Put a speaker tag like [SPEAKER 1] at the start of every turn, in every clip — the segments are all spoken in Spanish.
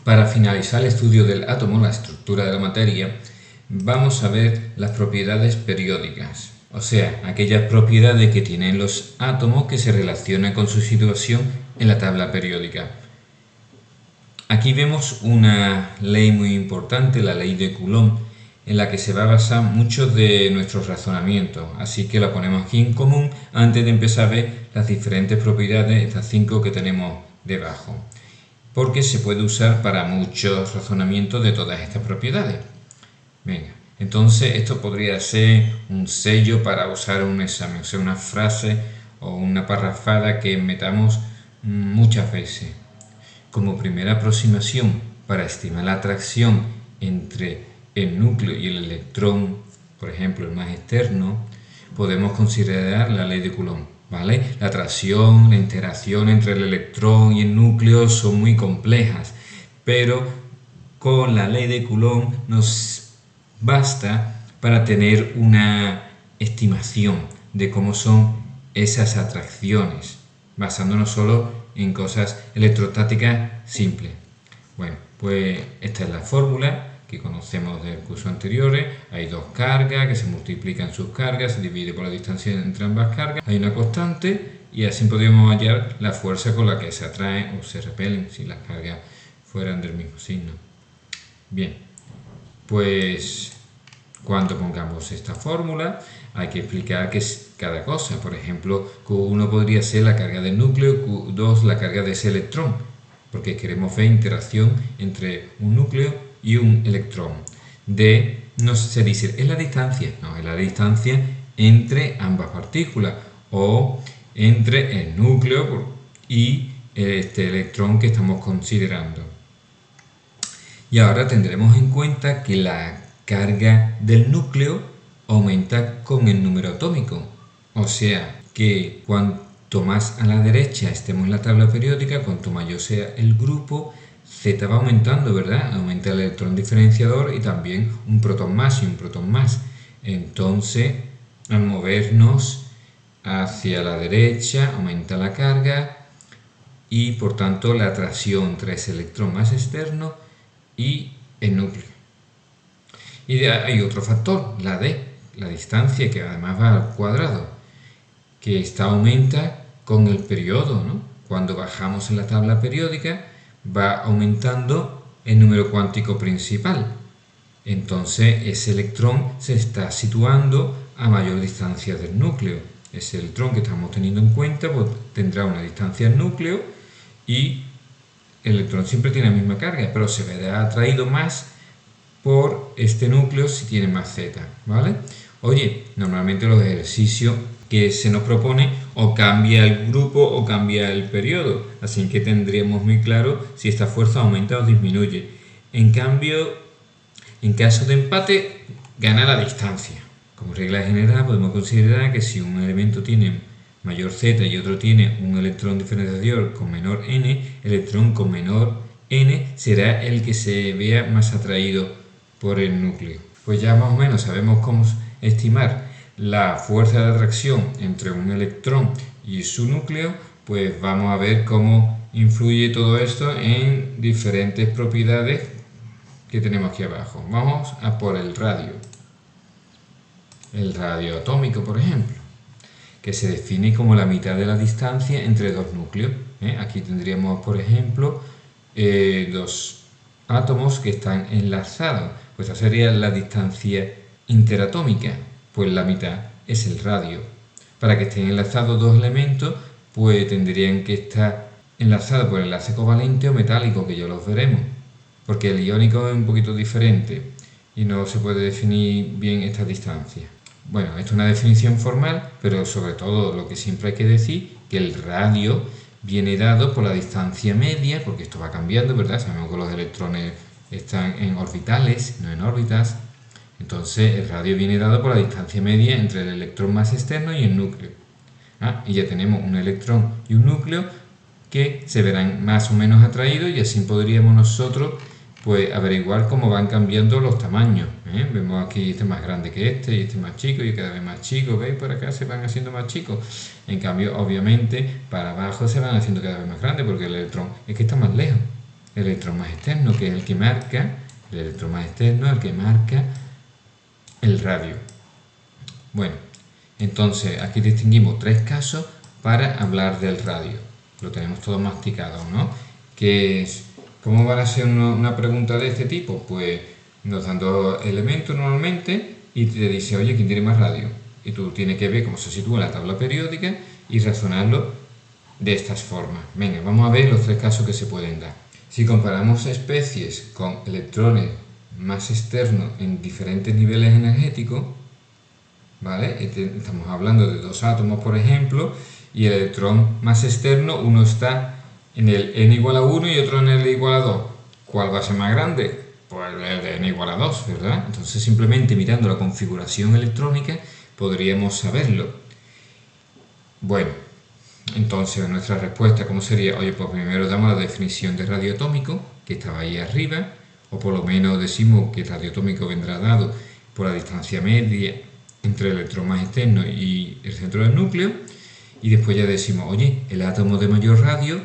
[SPEAKER 1] Para finalizar el estudio del átomo, la estructura de la materia, vamos a ver las propiedades periódicas, o sea, aquellas propiedades que tienen los átomos que se relacionan con su situación en la tabla periódica. Aquí vemos una ley muy importante, la ley de Coulomb, en la que se va a basar mucho de nuestros razonamientos, así que la ponemos aquí en común antes de empezar a ver las diferentes propiedades, estas 5 que tenemos debajo, porque se puede usar para muchos razonamientos de todas estas propiedades. Venga, entonces esto podría ser un sello para usar un examen, o sea, una frase o una parrafada que metamos muchas veces. Como primera aproximación para estimar la atracción entre el núcleo y el electrón, por ejemplo el más externo, podemos considerar la ley de Coulomb, ¿vale? La atracción, la interacción entre el electrón y el núcleo son muy complejas, pero con la ley de Coulomb nos basta para tener una estimación de cómo son esas atracciones, basándonos solo en cosas electrostáticas simples. Bueno, pues esta es la fórmula que conocemos del curso anteriores. Hay dos cargas que se multiplican sus cargas, se divide por la distancia entre ambas cargas, hay una constante y así podríamos hallar la fuerza con la que se atraen o se repelen si las cargas fueran del mismo signo. Bien, pues cuando pongamos esta fórmula hay que explicar qué es cada cosa. Por ejemplo, Q1 podría ser la carga del núcleo, Q2 la carga de ese electrón, porque queremos ver interacción entre un núcleo y un electrón. D no se dice, es la distancia, no, es la distancia entre ambas partículas o entre el núcleo y este electrón que estamos considerando. Y ahora tendremos en cuenta que la carga del núcleo aumenta con el número atómico, o sea que cuanto más a la derecha estemos en la tabla periódica, cuanto mayor sea el grupo, Z va aumentando, ¿verdad? Aumenta el electrón diferenciador y también un protón más y un protón más. Entonces, al movernos hacia la derecha, aumenta la carga y por tanto la atracción entre ese electrón más externo y el núcleo. Y hay otro factor, la D, la distancia, que además va al cuadrado, que esta aumenta con el periodo, ¿no? Cuando bajamos en la tabla periódica va aumentando el número cuántico principal. Entonces ese electrón se está situando a mayor distancia del núcleo. Ese electrón que estamos teniendo en cuenta pues, tendrá una distancia al núcleo y el electrón siempre tiene la misma carga, pero se verá atraído más por este núcleo si tiene más Z, ¿vale? Oye, normalmente los ejercicios que se nos propone o cambia el grupo o cambia el periodo, así que tendríamos muy claro si esta fuerza aumenta o disminuye. En cambio, en caso de empate, gana la distancia. Como regla general podemos considerar que si un elemento tiene mayor Z y otro tiene un electrón diferenciador con menor N, el electrón con menor N será el que se vea más atraído por el núcleo. Pues ya más o menos sabemos cómo estimar la fuerza de atracción entre un electrón y su núcleo, pues vamos a ver cómo influye todo esto en diferentes propiedades que tenemos aquí abajo. Vamos a por el radio. El radio atómico, por ejemplo, que se define como la mitad de la distancia entre dos núcleos. Aquí tendríamos, por ejemplo, dos átomos que están enlazados. Pues esa sería la distancia interatómica. Pues la mitad es el radio. Para que estén enlazados dos elementos, pues tendrían que estar enlazados por enlace covalente o metálico, que ya los veremos. Porque el iónico es un poquito diferente y no se puede definir bien esta distancia. Bueno, esto es una definición formal, pero sobre todo lo que siempre hay que decir, que el radio viene dado por la distancia media, porque esto va cambiando, ¿verdad? Sabemos que los electrones están en orbitales, no en órbitas. Entonces el radio viene dado por la distancia media entre el electrón más externo y el núcleo. Y ya tenemos un electrón y un núcleo que se verán más o menos atraídos y así podríamos nosotros pues averiguar cómo van cambiando los tamaños. Vemos aquí este más grande que este y este más chico y cada vez más chico, ¿veis? Por acá se van haciendo más chicos. En cambio, obviamente, para abajo se van haciendo cada vez más grandes porque el electrón es que está más lejos. el electrón más externo, que es el que marca, el electrón más externo, el que marca el radio. Bueno, entonces aquí distinguimos tres casos para hablar del radio. Lo tenemos todo masticado, ¿no? Que es, ¿cómo va a ser una pregunta de este tipo? Pues nos dan dos elementos normalmente y te dice, oye, ¿quién tiene más radio? Y tú tienes que ver cómo se sitúa en la tabla periódica y razonarlo de estas formas. Venga, vamos a ver los tres casos que se pueden dar. Si comparamos especies con electrones más externos en diferentes niveles energéticos, ¿vale? Estamos hablando de dos átomos, por ejemplo, y el electrón más externo, uno está en el n igual a 1 y otro en el igual a 2. ¿Cuál va a ser más grande? Pues el de n igual a 2, ¿verdad? Entonces simplemente mirando la configuración electrónica podríamos saberlo. Bueno, entonces nuestra respuesta, ¿cómo sería? Oye, pues primero damos la definición de radio atómico, que estaba ahí arriba, o por lo menos decimos que el radio atómico vendrá dado por la distancia media entre el electrón más externo y el centro del núcleo, y después ya decimos, oye, el átomo de mayor radio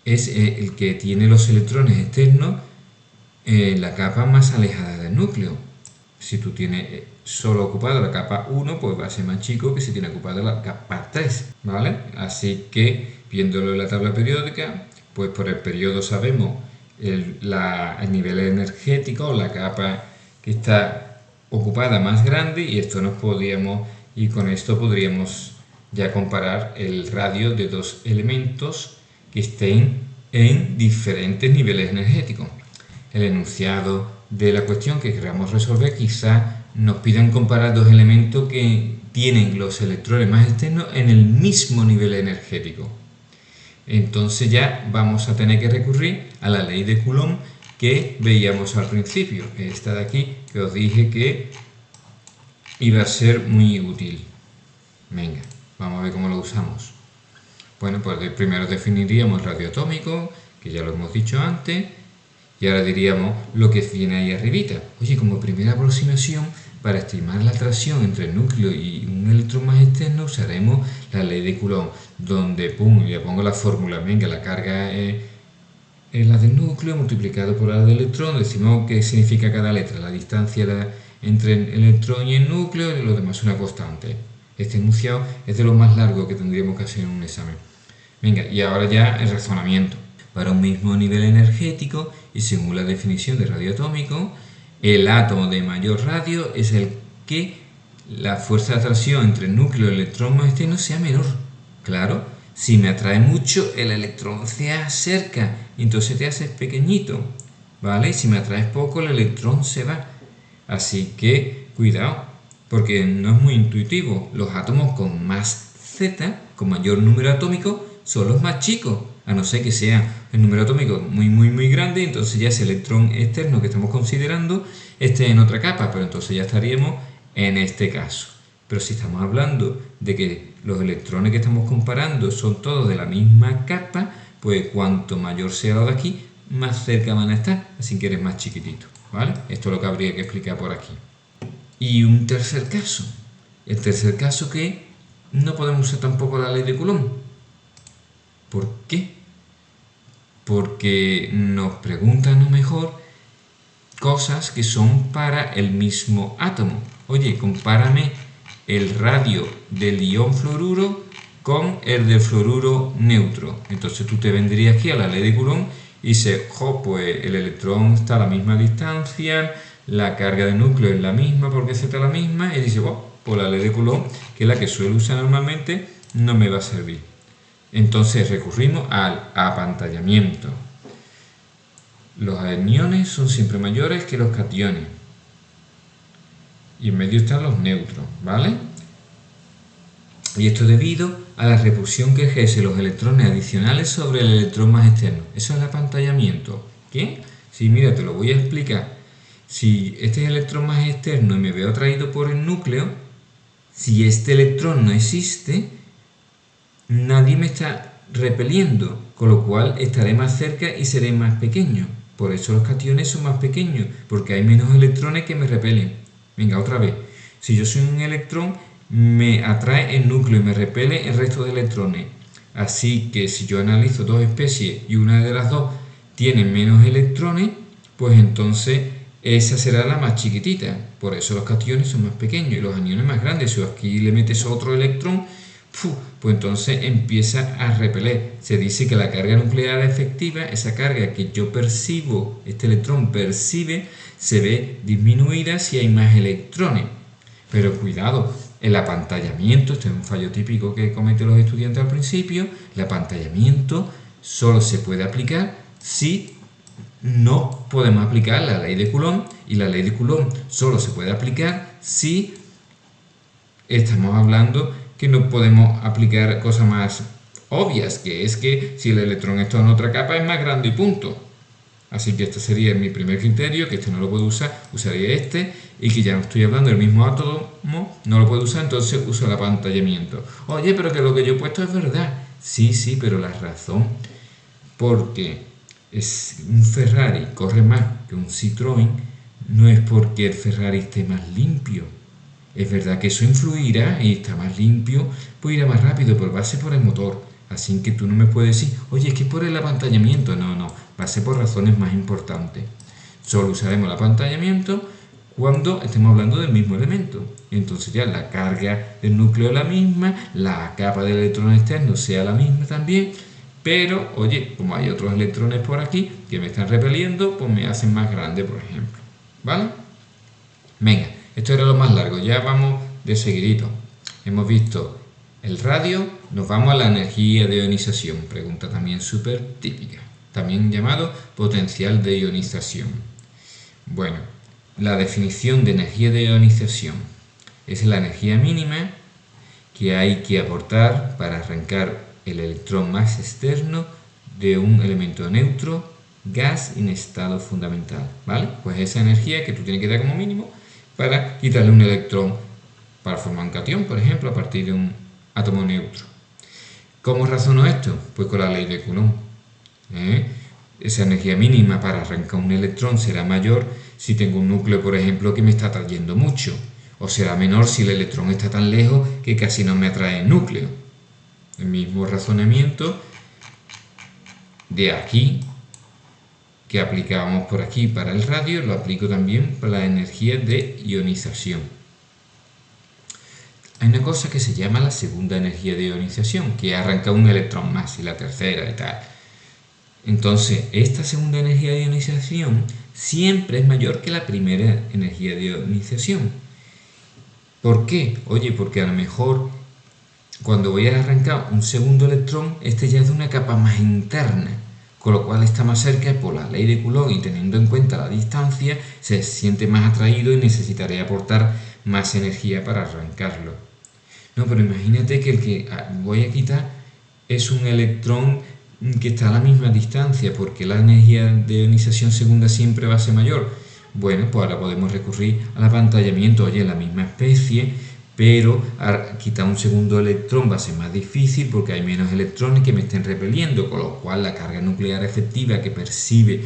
[SPEAKER 1] es el que tiene los electrones externos en la capa más alejada del núcleo. Si tú tienes solo ocupada la capa 1, pues va a ser más chico que si tiene ocupada la capa 3, ¿vale? Así que, viéndolo en la tabla periódica, pues por el periodo sabemos el nivel energético, la capa que está ocupada más grande, y con esto podríamos ya comparar el radio de dos elementos que estén en diferentes niveles energéticos. El enunciado de la cuestión que queramos resolver quizá nos pidan comparar dos elementos que tienen los electrones más externos en el mismo nivel energético. Entonces ya vamos a tener que recurrir a la ley de Coulomb que veíamos al principio, esta de aquí que os dije que iba a ser muy útil. Venga, vamos a ver cómo lo usamos. Bueno, pues primero definiríamos el radio atómico, que ya lo hemos dicho antes, y ahora diríamos lo que viene ahí arribita. Oye, como primera aproximación, para estimar la atracción entre el núcleo y un electrón más externo, usaremos la ley de Coulomb, donde, ya pongo la fórmula, venga, la carga es la del núcleo multiplicado por la del electrón, decimos qué significa cada letra, la distancia entre el electrón y el núcleo, y lo demás es una constante. Este enunciado es de lo más largo que tendríamos que hacer en un examen. Venga, y ahora ya el razonamiento. Para un mismo nivel energético y según la definición de radio atómico, el átomo de mayor radio es el que la fuerza de atracción entre el núcleo y el electrón más externo sea menor. Claro, si me atrae mucho, el electrón se acerca, entonces te haces pequeñito, ¿vale? Si me atraes poco, el electrón se va. Así que, cuidado, porque no es muy intuitivo. Los átomos con más Z, con mayor número atómico, son los más chicos, a no ser que sea el número atómico muy grande, entonces ya ese electrón externo que estamos considerando esté en otra capa, pero entonces ya estaríamos en este caso. Pero si estamos hablando de que los electrones que estamos comparando son todos de la misma capa, pues cuanto mayor sea lo de aquí, más cerca van a estar, así que eres más chiquitito, ¿vale? Esto es lo que habría que explicar por aquí. Y un tercer caso. El tercer caso que no podemos usar tampoco la ley de Coulomb. ¿Por qué? Porque nos preguntan a lo mejor cosas que son para el mismo átomo. Oye, compárame el radio del ion fluoruro con el del fluoruro neutro. Entonces tú te vendrías aquí a la ley de Coulomb y dices, pues el electrón está a la misma distancia, la carga del núcleo es la misma porque Z es la misma, y dices, pues la ley de Coulomb, que es la que suelo usar normalmente, no me va a servir. Entonces recurrimos al apantallamiento. Los aniones son siempre mayores que los cationes. Y en medio están los neutros, ¿vale? Y esto debido a la repulsión que ejercen los electrones adicionales sobre el electrón más externo. Eso es el apantallamiento. ¿Qué? Sí, mira, te lo voy a explicar. Si este es el electrón más externo y me veo atraído por el núcleo, si este electrón no existe, nadie me está repeliendo, con lo cual estaré más cerca y seré más pequeño. Por eso los cationes son más pequeños, porque hay menos electrones que me repelen. Venga, otra vez. Si yo soy un electrón, me atrae el núcleo y me repele el resto de electrones. Así que si yo analizo dos especies y una de las dos tiene menos electrones, pues entonces esa será la más chiquitita. Por eso los cationes son más pequeños y los aniones más grandes. Si aquí le metes otro electrón, pues entonces empieza a repeler. Se dice que la carga nuclear efectiva, esa carga que yo percibo, este electrón percibe, se ve disminuida si hay más electrones. Pero cuidado, el apantallamiento, este es un fallo típico que cometen los estudiantes al principio, el apantallamiento solo se puede aplicar si no podemos aplicar la ley de Coulomb, y la ley de Coulomb solo se puede aplicar si estamos hablando que no podemos aplicar cosas más obvias, que es que si el electrón está en otra capa es más grande y punto. Así que este sería mi primer criterio, que este no lo puedo usar, usaría este, y que ya no estoy hablando del mismo átomo, no lo puedo usar, entonces uso el apantallamiento. Oye, pero que lo que yo he puesto es verdad. Sí, pero la razón, porque un Ferrari corre más que un Citroën, no es porque el Ferrari esté más limpio. Es verdad que eso influirá y está más limpio, pues irá más rápido, pero va a ser por el motor. Así que tú no me puedes decir, oye, es que por el apantallamiento. No, va a ser por razones más importantes. Solo usaremos el apantallamiento cuando estemos hablando del mismo elemento. Entonces ya la carga del núcleo es la misma, la capa del electrón externo sea la misma también, pero, oye, como hay otros electrones por aquí que me están repeliendo, pues me hacen más grande, por ejemplo. ¿Vale? Venga, esto era lo más largo, ya vamos de seguidito. Hemos visto el radio, nos vamos a la energía de ionización, pregunta también súper típica, también llamado potencial de ionización. Bueno, la definición de energía de ionización es la energía mínima que hay que aportar para arrancar el electrón más externo de un elemento neutro, gas en estado fundamental, ¿vale? Pues esa energía que tú tienes que dar como mínimo para quitarle un electrón para formar un catión, por ejemplo, a partir de un átomo neutro. ¿Cómo razono esto? Pues con la ley de Coulomb. Esa energía mínima para arrancar un electrón será mayor si tengo un núcleo, por ejemplo, que me está atrayendo mucho, o será menor si el electrón está tan lejos que casi no me atrae el núcleo. El mismo razonamiento de aquí que aplicábamos por aquí para el radio, lo aplico también para la energía de ionización. Hay una cosa que se llama la segunda energía de ionización, que arranca un electrón más, y la tercera y tal. Entonces, esta segunda energía de ionización siempre es mayor que la primera energía de ionización. ¿Por qué? Oye, porque a lo mejor cuando voy a arrancar un segundo electrón, este ya es de una capa más interna, con lo cual está más cerca, por la ley de Coulomb y teniendo en cuenta la distancia, se siente más atraído y necesitaré aportar más energía para arrancarlo. No, pero imagínate que el que voy a quitar es un electrón que está a la misma distancia, porque la energía de ionización segunda siempre va a ser mayor. Bueno, pues ahora podemos recurrir al apantallamiento, oye, la misma especie, pero quitar un segundo electrón va a ser más difícil porque hay menos electrones que me estén repeliendo, con lo cual la carga nuclear efectiva que percibe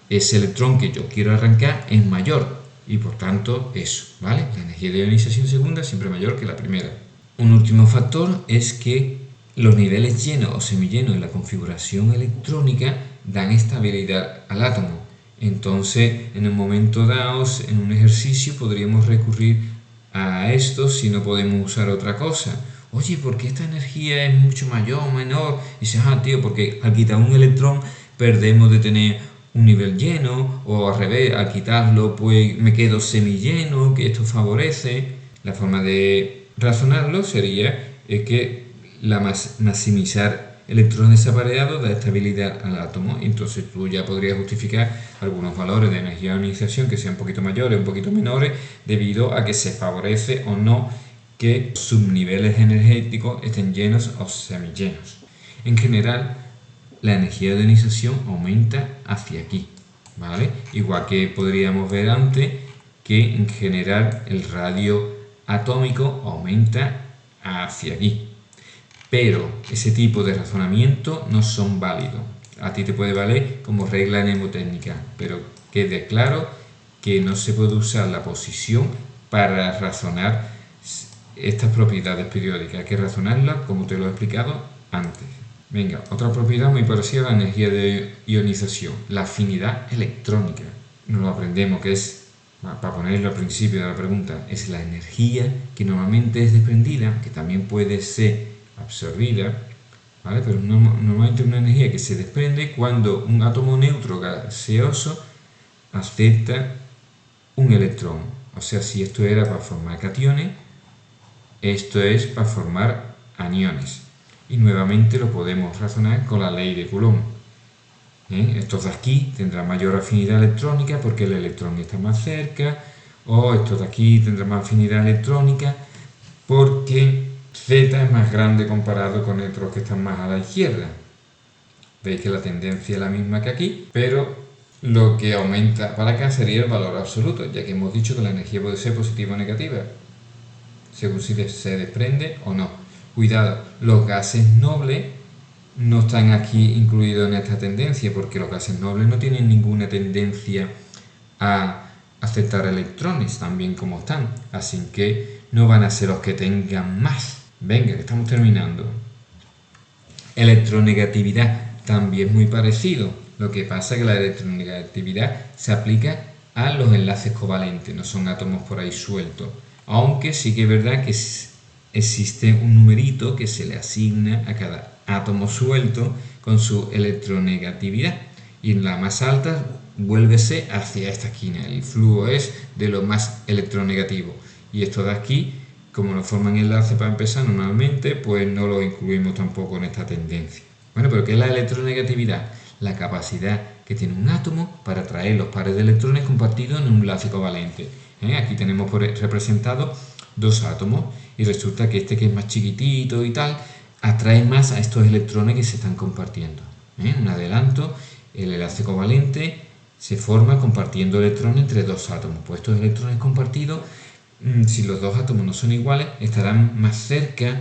[SPEAKER 1] ese electrón que yo quiero arrancar es mayor, y por tanto eso, ¿vale? La energía de ionización segunda siempre es mayor que la primera. Un último factor es que los niveles llenos o semillenos en la configuración electrónica dan estabilidad al átomo. Entonces, en un momento dado, en un ejercicio, podríamos recurrir a esto si no podemos usar otra cosa. Oye, ¿por qué esta energía es mucho mayor o menor? Y dices, tío, porque al quitar un electrón perdemos de tener un nivel lleno, o al revés, al quitarlo pues me quedo semilleno, que esto favorece. La forma de razonarlo sería que maximizar electrones apareados da estabilidad al átomo, entonces tú ya podrías justificar algunos valores de energía de ionización que sean un poquito mayores o un poquito menores debido a que se favorece o no que subniveles energéticos estén llenos o semillenos. En general, la energía de ionización aumenta hacia aquí, ¿vale? Igual que podríamos ver antes que en general el radio atómico aumenta hacia aquí. Pero ese tipo de razonamiento no son válidos. A ti te puede valer como regla mnemotécnica, pero quede claro que no se puede usar la posición para razonar estas propiedades periódicas. Hay que razonarlas como te lo he explicado antes. Venga, otra propiedad muy parecida a la energía de ionización, la afinidad electrónica. Nos lo aprendemos, que es, para ponerlo al principio de la pregunta, es la energía que normalmente es desprendida, que también puede ser absorbida, ¿vale? Pero normalmente una energía que se desprende cuando un átomo neutro gaseoso acepta un electrón. O sea, si esto era para formar cationes, esto es para formar aniones. Y nuevamente lo podemos razonar con la ley de Coulomb. Estos de aquí tendrán mayor afinidad electrónica porque el electrón está más cerca, o estos de aquí tendrán más afinidad electrónica porque Z es más grande comparado con otros que están más a la izquierda. Veis que la tendencia es la misma que aquí, pero lo que aumenta para acá sería el valor absoluto, ya que hemos dicho que la energía puede ser positiva o negativa, según si se desprende o no. Cuidado, los gases nobles no están aquí incluidos en esta tendencia, porque los gases nobles no tienen ninguna tendencia a aceptar electrones tan bien como están, así que no van a ser los que tengan más. Venga, que estamos terminando. Electronegatividad, también muy parecido. Lo que pasa es que la electronegatividad se aplica a los enlaces covalentes, no son átomos por ahí sueltos. Aunque sí que es verdad que existe un numerito que se le asigna a cada átomo suelto con su electronegatividad. Y en la más alta vuélvese hacia esta esquina. El flujo es de lo más electronegativo. Y esto de aquí, como no forman enlace para empezar normalmente, pues no lo incluimos tampoco en esta tendencia. Bueno, pero ¿qué es la electronegatividad? La capacidad que tiene un átomo para atraer los pares de electrones compartidos en un enlace covalente. Aquí tenemos representados dos átomos y resulta que este, que es más chiquitito y tal, atrae más a estos electrones que se están compartiendo. Un adelanto, el enlace covalente se forma compartiendo electrones entre dos átomos. Pues estos electrones compartidos, si los dos átomos no son iguales, estarán más cerca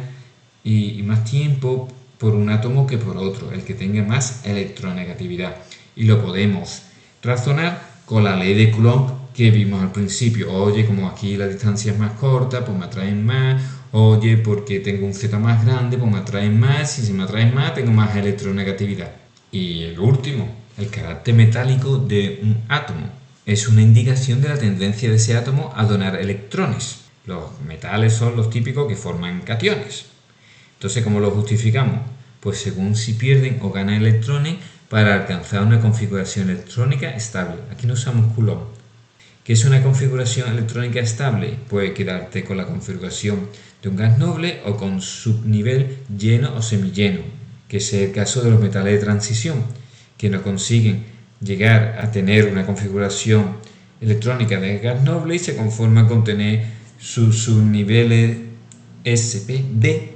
[SPEAKER 1] y más tiempo por un átomo que por otro, el que tenga más electronegatividad. Y lo podemos razonar con la ley de Coulomb que vimos al principio. Oye, como aquí la distancia es más corta, pues me atraen más. Oye, porque tengo un Z más grande, pues me atraen más. Y si me atraen más, tengo más electronegatividad. Y el último, el carácter metálico de un átomo. Es una indicación de la tendencia de ese átomo a donar electrones. Los metales son los típicos que forman cationes. Entonces, ¿cómo lo justificamos? Pues según si pierden o ganan electrones para alcanzar una configuración electrónica estable. Aquí no usamos Coulomb. ¿Qué es una configuración electrónica estable? Puede quedarte con la configuración de un gas noble o con subnivel lleno o semilleno, que es el caso de los metales de transición, que no consiguen llegar a tener una configuración electrónica de gas noble y se conforman con tener sus subniveles sp, d,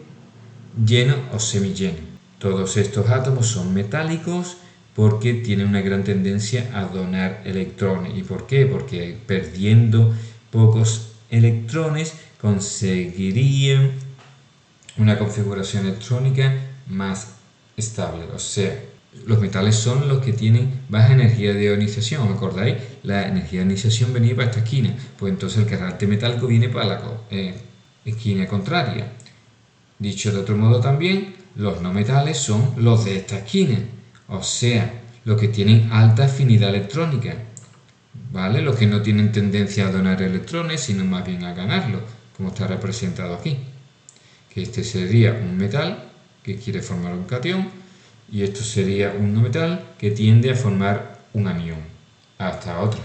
[SPEAKER 1] lleno o semilleno. Todos estos átomos son metálicos porque tienen una gran tendencia a donar electrones. ¿Y por qué? Porque perdiendo pocos electrones conseguirían una configuración electrónica más estable. O sea, los metales son los que tienen baja energía de ionización. ¿Os acordáis? La energía de ionización venía para esta esquina. Pues entonces el carácter metálico viene para la esquina contraria. Dicho de otro modo también, los no metales son los de esta esquina. O sea, los que tienen alta afinidad electrónica, ¿vale? Los que no tienen tendencia a donar electrones, sino más bien a ganarlos, como está representado aquí. Que este sería un metal que quiere formar un catión y esto sería un no metal que tiende a formar un anión. Hasta otra.